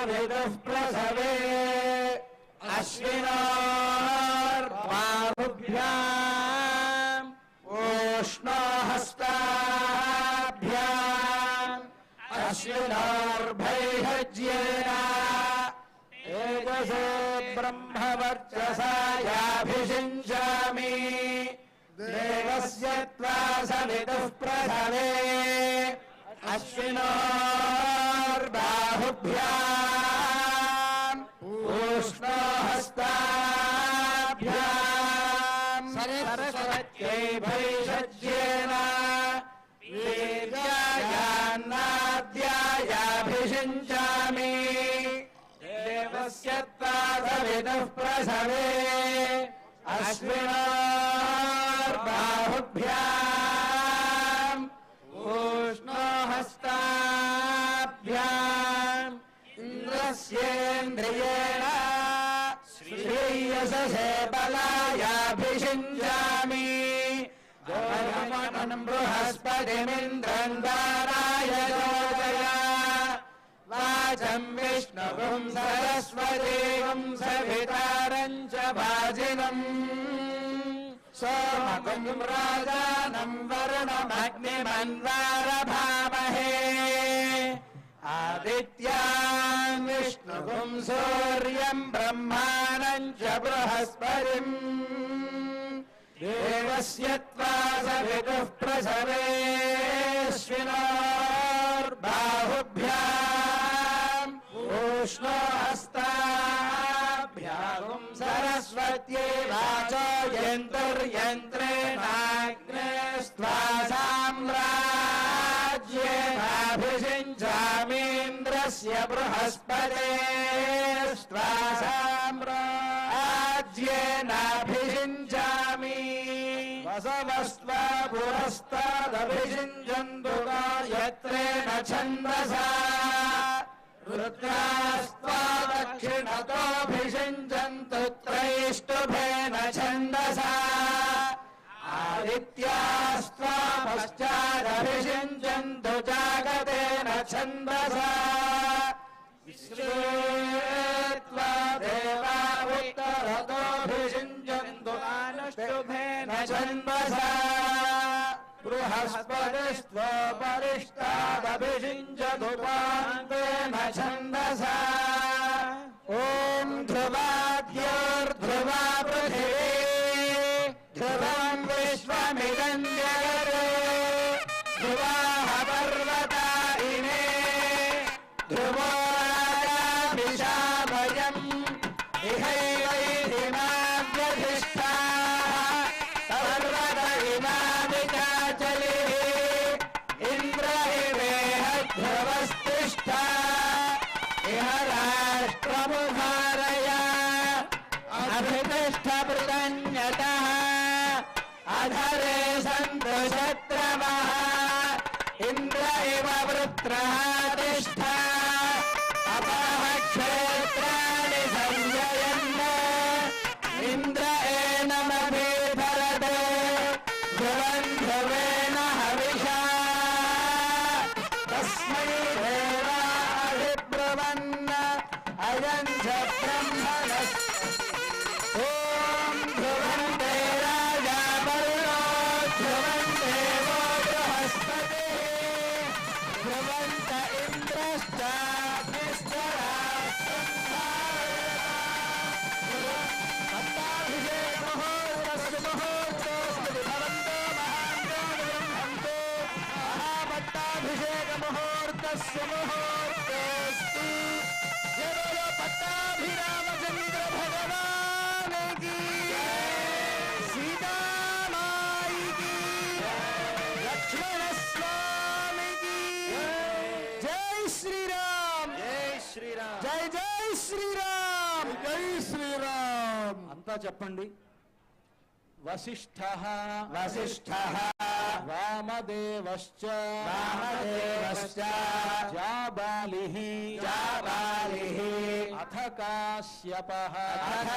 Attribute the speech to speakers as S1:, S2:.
S1: सवितुः प्रसवे अश्विनोर्बाहुभ्याम् ओष्णोहस्ताभ्याम् अश्विनोर्भैहज्येन तेजसे ब्रह्मवर्चसा याभिषिञ्चामि देवस्य त्वा सवितुः प्रसवे अश्विनोर्बाहुभ्याम् ओष्णोहस्ताभ्याम् सरस्वत्यै भैषज्येन वीर्यायान्नाद्यायाभिषिञ्चामि देवस्य त्वा सवितुः प्रसवे अश्विनोर्बाहुभ्याम् ओष्णोहस्ताभ्याम् इन्द्रस्येन्द्रियेण श्रेयससे बलायाभिषिञ्चामि गोमनं बृहस्पतिमिन्द्रं दाराय योजया वाचं विष्णुं सरस्वतीं सवितारं च भाजिनम् सोमकं राजानं वरुणमग्निमन्वारभामहे आदित्यान् विष्णुं सूर्यं ब्रह्माणं च बृहस्पतिं देवस्य त्वा सवितुः प्रसवे अश्विनोर्बाहुभ्याम् ओष्णोहस्ताभ्याम् सरस्वत्यै वाचो यन्तुर्यन्त्रेणाग्नेस्त्वा साम्राज्येनाभिषिञ्चामीन्द्रस्य बृहस्पतेस्त्वा साम्राज्येनाभिषिञ्चामि वसवस्त्वा पुरस्तादभिषिञ्चन्तु गायत्रेण छन्दसा रुद्रास्त्वा दक्षिणतोऽभिषिञ्चन्तु त्रैष्टुभेन छन्दसा आदित्यास्त्वा पश्चादभिषिञ्चन्तु जागतेन छन्दसा विश्वेत्वा देवा उत्तरतोऽभिषिञ्चन्तु अनुष्टुभेन छन्दसा बृहस्पतिस्त्वोपरिष्टादभिषिञ्चतु पान्तेन छन्दसा ॐ ध्रुवाद्योर्ध्रुवा पृथिवी ध्रुवं विश्वमिदं जगते ध्रुवाः पर्वता इमे ध्रुवो राजाभिषाभयम् इहैवैरिमाव्यधिष्ठा पर्वत इमाविचाचलिः इन्द्र इवेह ध्रुवस्तिष्ठा इह राष्ट्रमुधारय अभितिष्ठपृतन्यतः अधरे सन्तु शत्रवः इन्द्र इव वृत्रः तिष्ठा अपः क्षेत्राणि संजयन् इन्द्र एनमभिधरते ध्रुवं ध्रुवेण हविषा तस्मै देवाभिब्रुवन् अयं च ब्रह्मणः ॐ ध्रुवं ते राजा वरुणो ध्रुवं देवो बृहस्पतिः ध्रुवन्त इन्द्रश्चाग्निश्चराष्ट्रं पट्टाभिषेकमुहूर्तस्य मुहूर्तोऽस्ति भवन्तो महान्तो ब्रह्मन्तो महापट्टाभिषेकमुहूर्तस्य मुहूर्तोऽस्ति जय बोलो पट्टाभिरामचन्द्र भगवान की सीता माई की लक्ष्मण स्वामी की जय श्री राम जय श्री राम जय जय श्री राम जय श्री राम अंता చెప్పండి वसिष्ठः वसिष्ठः वामदेवश्च वामदेवश्च जाबालिः जाबालिः अथ काश्यपः अथ